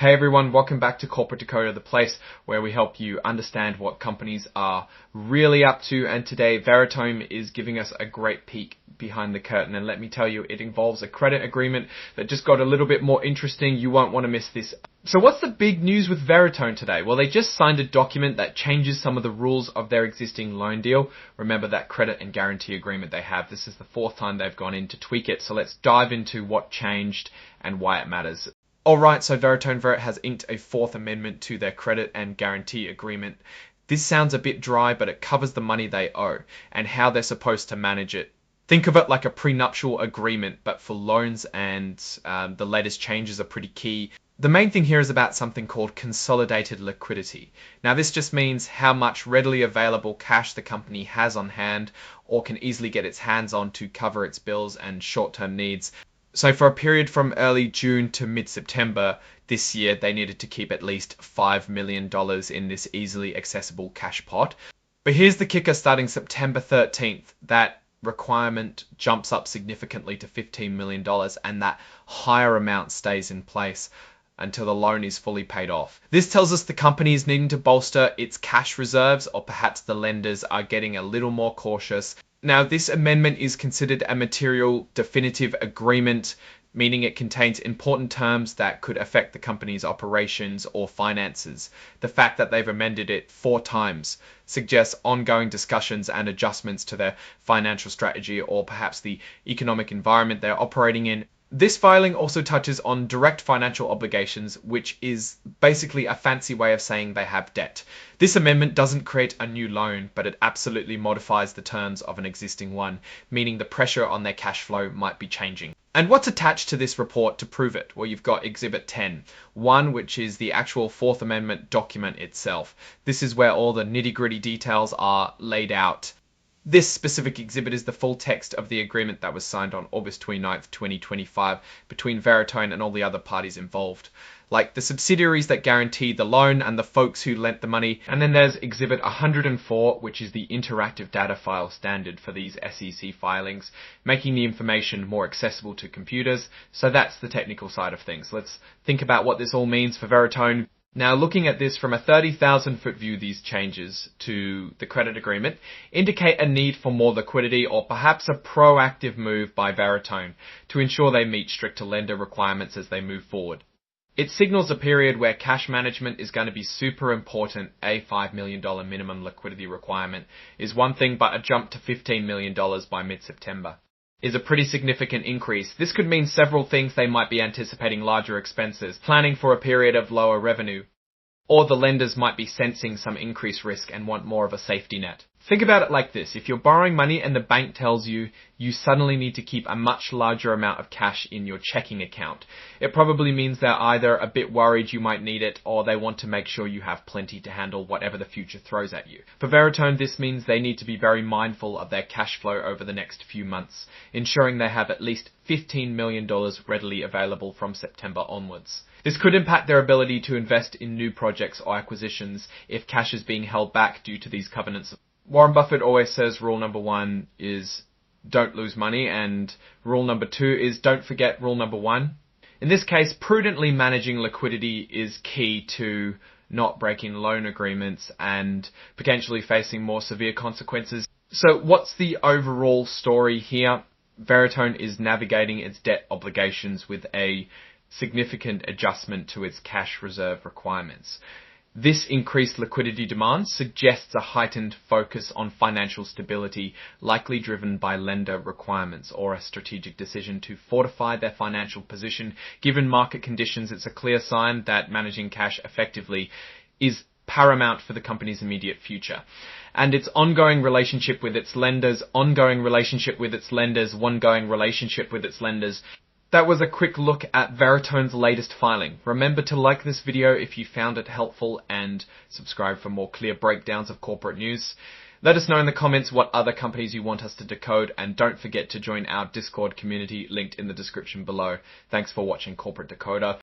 Hey everyone, welcome back to Corporate Decoder, the place where we help you understand what companies are really up to. And today, Veritone is giving us a great peek behind the curtain. And let me tell you, it involves a credit agreement that just got a little bit more interesting. You won't want to miss this. So what's the big news with Veritone today? Well, they just signed a document that changes some of the rules of their existing loan deal. Remember that credit and guarantee agreement they have. This is the fourth time they've gone in to tweak it. So let's dive into what changed and why it matters. Alright, so Veritone has inked a fourth amendment to their credit and guarantee agreement. This sounds a bit dry, but it covers the money they owe and how they're supposed to manage it. Think of it like a prenuptial agreement, but for loans, and the latest changes are pretty key. The main thing here is about something called consolidated liquidity. Now this just means how much readily available cash the company has on hand or can easily get its hands on to cover its bills and short-term needs. So for a period from early June to mid-September this year, they needed to keep at least $5 million in this easily accessible cash pot. But here's the kicker: starting September 13th, that requirement jumps up significantly to $15 million, and that higher amount stays in place until the loan is fully paid off. This tells us the company is needing to bolster its cash reserves, or perhaps the lenders are getting a little more cautious. Now, this amendment is considered a material definitive agreement, meaning it contains important terms that could affect the company's operations or finances. The fact that they've amended it 4 times suggests ongoing discussions and adjustments to their financial strategy or perhaps the economic environment they're operating in. This filing also touches on direct financial obligations, which is basically a fancy way of saying they have debt. This amendment doesn't create a new loan, but it absolutely modifies the terms of an existing one, meaning the pressure on their cash flow might be changing. And what's attached to this report to prove it? Well, you've got Exhibit 10.1, which is the actual Fourth Amendment document itself. This is where all the nitty-gritty details are laid out. This specific exhibit is the full text of the agreement that was signed on August 29th, 2025 between Veritone and all the other parties involved, like the subsidiaries that guaranteed the loan and the folks who lent the money. And then there's Exhibit 104, which is the interactive data file standard for these SEC filings, making the information more accessible to computers. So that's the technical side of things. Let's think about what this all means for Veritone. Now, looking at this from a 30,000-foot view, these changes to the credit agreement indicate a need for more liquidity or perhaps a proactive move by Veritone to ensure they meet stricter lender requirements as they move forward. It signals a period where cash management is going to be super important. A $5 million minimum liquidity requirement is one thing, but a jump to $15 million by mid-September is a pretty significant increase. This could mean several things. They might be anticipating larger expenses, planning for a period of lower revenue, or the lenders might be sensing some increased risk and want more of a safety net. Think about it like this: if you're borrowing money and the bank tells you you suddenly need to keep a much larger amount of cash in your checking account, it probably means they're either a bit worried you might need it, or they want to make sure you have plenty to handle whatever the future throws at you. For Veritone, this means they need to be very mindful of their cash flow over the next few months, ensuring they have at least $15 million readily available from September onwards. This could impact their ability to invest in new projects or acquisitions if cash is being held back due to these covenants. Warren Buffett always says rule number 1 is don't lose money, and rule number 2 is don't forget rule number 1. In this case, prudently managing liquidity is key to not breaking loan agreements and potentially facing more severe consequences. So what's the overall story here? Veritone is navigating its debt obligations with a significant adjustment to its cash reserve requirements. This increased liquidity demand suggests a heightened focus on financial stability, likely driven by lender requirements or a strategic decision to fortify their financial position. Given market conditions, it's a clear sign that managing cash effectively is paramount for the company's immediate future. And its ongoing relationship with its lenders, That was a quick look at Veritone's latest filing. Remember to like this video if you found it helpful and subscribe for more clear breakdowns of corporate news. Let us know in the comments what other companies you want us to decode, and don't forget to join our Discord community linked in the description below. Thanks for watching Corporate Decoder.